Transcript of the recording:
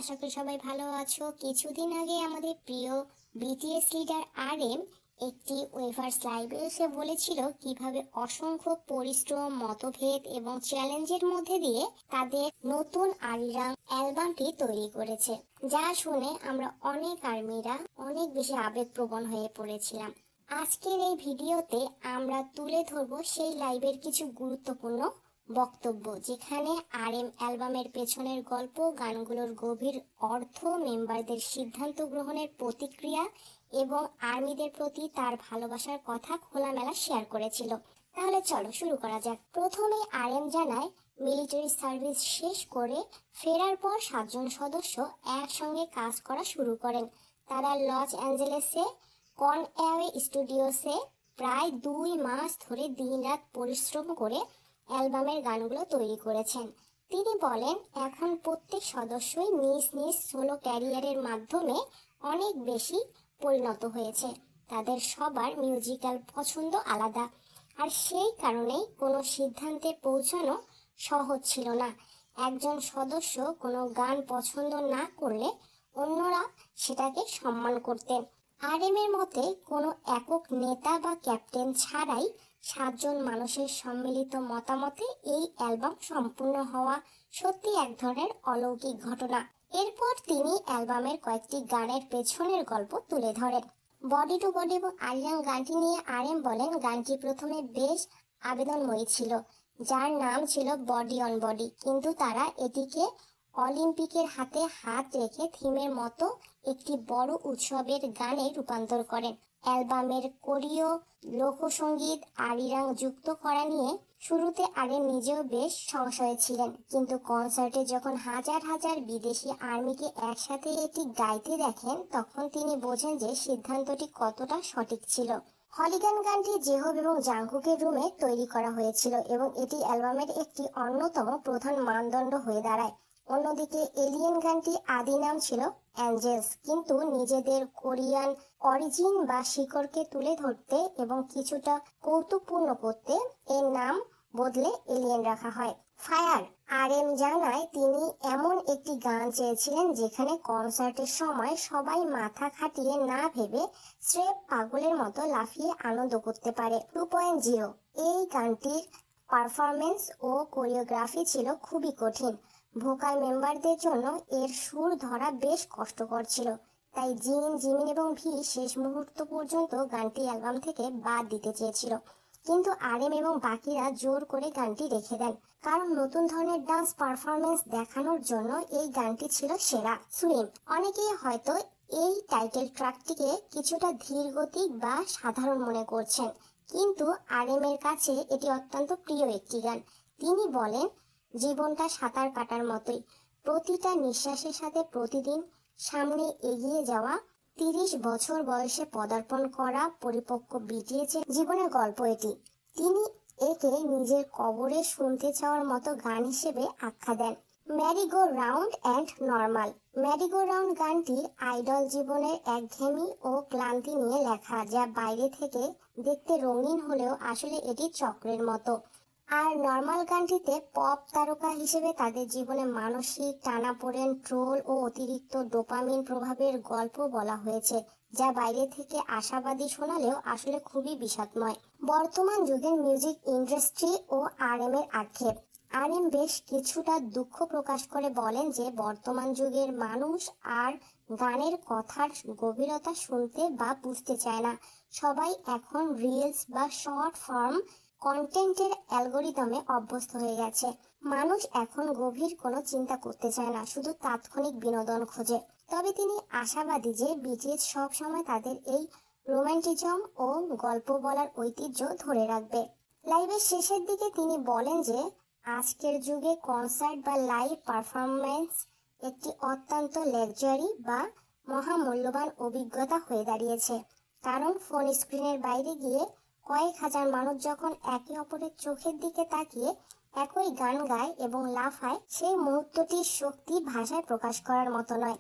আশা করি সবাই ভালো আছো। কিছুদিন আগে আমাদের প্রিয় বিটিএস লিডার আরএম একটি ওয়েভার্স লাইভে এসে বলেছিল কিভাবে অসংখ্য পরিশ্রম, মতভেদ এবং চ্যালেঞ্জের মধ্যে দিয়ে তাদের নতুন আরিরাং অ্যালবামটি তৈরি করেছে, যা শুনে আমরা অনেক আর্মিরা অনেক বেশি আবেগপ্রবণ হয়ে পড়েছিলাম। আজকের এই ভিডিওতে আমরা তুলে ধরবো সেই লাইভের কিছু গুরুত্বপূর্ণ বক্তব্য, যেখানে আরএম অ্যালবামের পেছনের গল্প, গানগুলোর গভীর অর্থ, মেম্বারদের সিদ্ধান্ত গ্রহণের প্রতিক্রিয়া এবং আর্মিদের প্রতি তার ভালোবাসার কথা খোলামেলা শেয়ার করেছিল। তাহলে চলো শুরু করা যাক। প্রথমে আরএম জানায়, মিলিটারি সার্ভিস শেষ করে ফেরার পর 7জন সদস্য একসঙ্গে কাজ করা শুরু করেন। তারা লস অ্যাঞ্জেলেসে কনওয়ে স্টুডিওসে প্রায় 2 মাস ধরে দিনরাত পরিশ্রম করে অ্যালবামের গানগুলো তৈরি করেছেন। তিনি বলেন, এখন প্রত্যেক সদস্যই নিজ নিজ সোলো ক্যারিয়ারের মাধ্যমে অনেক বেশি পরিণত হয়েছে। তাদের সবার মিউজিক্যাল পছন্দ আলাদা, আর সেই কারণেই কোনো সিদ্ধান্তে পৌঁছানো সহজ ছিল না। একজন সদস্য কোনো গান পছন্দ না করলে অন্যরা সেটাকে সম্মান করতেন। আরএম এর মতে কোনো একক নেতা বা ক্যাপ্টেন ছাড়াই 7জন মানুষের সম্মিলিত মতামতে এই অ্যালবাম সম্পূর্ণ হওয়া সত্যি এক ধরনের অলৌকিক ঘটনা। এরপর তিনি অ্যালবামের কয়েকটি গানের পেছনের গল্প তুলে ধরেন। বডি টু বডি এবং আরিয়াং গানটি নিয়ে আরএম বলেন, গানটি প্রথমে বেশ আবেদনময়ী ছিল, যার নাম ছিল বডি অন বডি, কিন্তু তারা এটিকে অলিম্পিকের হাতে হাত রেখে থিমের মতো একটি বড় উৎসবের গানে রূপান্তর করেন। অ্যালবামের কোরিও, লোকসঙ্গীত, আরিরাং যুক্ত করা নিয়ে শুরুতে আরএম নিজেও বেশ সংশয়ে ছিলেন, কিন্তু কনসার্টে যখন হাজার হাজার বিদেশি আর্মিকে একসাথে এটি গাইতে দেখেন, তখন তিনি বোঝেন যে সিদ্ধান্তটি কতটা সঠিক ছিল। হলিগান গানটি জেহব এবং জাংকুকের রুমে তৈরি করা হয়েছিল এবং এটি অ্যালবামের একটি অন্যতম প্রধান মানদণ্ড হয়ে দাঁড়ায়। অন্যদিকে এলিয়েন গানটি আদি নাম ছিল অ্যাঞ্জেলস, কিন্তু নিজেদের কোরিয়ান অরিজিন বা শিকড়কে তুলে ধরতে এবং কিছুটা কৌতুকপূর্ণ করতে এর নাম বদলে এলিয়েন রাখা হয়। ফায়ার, আরএম জানায় তিনি এমন একটি গান চেয়েছিলেন যেখানে কনসার্টের সময় সবাই মাথা খাটিয়ে না ভেবে স্রেফ পাগলের মতো লাফিয়ে আনন্দ করতে পারে। 2.0, এই গানটির পারফরমেন্স ও কোরিওগ্রাফি ছিল খুবই কঠিন। ভোকাল মেম্বারদের জন্য এর সুর ধরা বেশ কষ্টকর ছিল, তাই জিমিন এবং ভি শেষ মুহূর্ত পর্যন্ত গানটি অ্যালবাম থেকে বাদ দিতে চেয়েছিল, কিন্তু আরএম এবং বাকিরা জোর করে গানটি রেখে দেন, কারণ নতুন ধরনের ডান্স পারফরমেন্স দেখানোর জন্য এই গানটি ছিল সেরা। সুইম, অনেকেই হয়তো এই টাইটেল ট্র্যাকটিকে কিছুটা ধীরগতিক বা সাধারণ মনে করছেন, কিন্তু আরএম এর কাছে এটি অত্যন্ত প্রিয় একটি গান। তিনি বলেন, জীবনটা সাঁতার কাটার মতোই, প্রতিটা নিঃশ্বাসের সাথে প্রতিদিন সামনে এগিয়ে যাওয়া। 30 বছর বয়সে পদার্পণ করা পরিপক্ক বিটিএস জীবনের গল্প এটি। তিনি একে নিজের কবরে শুনতে চাওয়ার মতো গান হিসেবে আখ্যা দেন। Merry go round and normal, merry go round গানটি আইডল জীবনের একঘেয়েমি ও ক্লান্তি নিয়ে লেখা, যা বাইরে থেকে দেখতে রঙিন হলেও আসলে এটি চক্রের মতো। আর নর্মাল গানটিতে পপ তারকা হিসেবে তাদের জীবনে মানসিক টানাপোড়েন, ট্রোল ও অতিরিক্ত ডোপামিন প্রভাবের গল্প বলা হয়েছে, যা বাইরে থেকে আশাবাদী শোনালেও আসলে খুবই বিষাদময়। বর্তমান যুগের মিউজিক ইন্ডাস্ট্রি ও আরএম এর আক্ষেপ। আরএম বেশ কিছুটা দুঃখ প্রকাশ করে বলেন যে বর্তমান যুগের মানুষ আর গানের কথার গভীরতা শুনতে বা বুঝতে চায় না। সবাই এখন রিলস বা শর্ট ফর্ম কন্টেন্টের অ্যালগোরিদমে অভ্যস্ত হয়ে গেছে। মানুষ এখন গভীর কোনো চিন্তা করতে চায় না, শুধু তাৎক্ষণিক বিনোদন খোঁজে। তবে তিনি আশাবাদী যে বিটিএস সব সময় তাদের এই রোমান্টিজম ও গল্প বলার ঐতিহ্য ধরে রাখবে। লাইভের শেষের দিকে তিনি বলেন যে আজকের যুগে কনসার্ট বা লাইভ পারফরমেন্স একটি অত্যন্ত লাক্সারি বা মহামূল্যবান অভিজ্ঞতা হয়ে দাঁড়িয়েছে, কারণ ফোন স্ক্রিনের বাইরে গিয়ে কয়েক হাজার মানুষ যখন একে অপরের চোখের দিকে তাকিয়ে একই গান গায় এবং লাফায়, সেই মুহূর্তটির শক্তি ভাষায় প্রকাশ করার মতো নয়।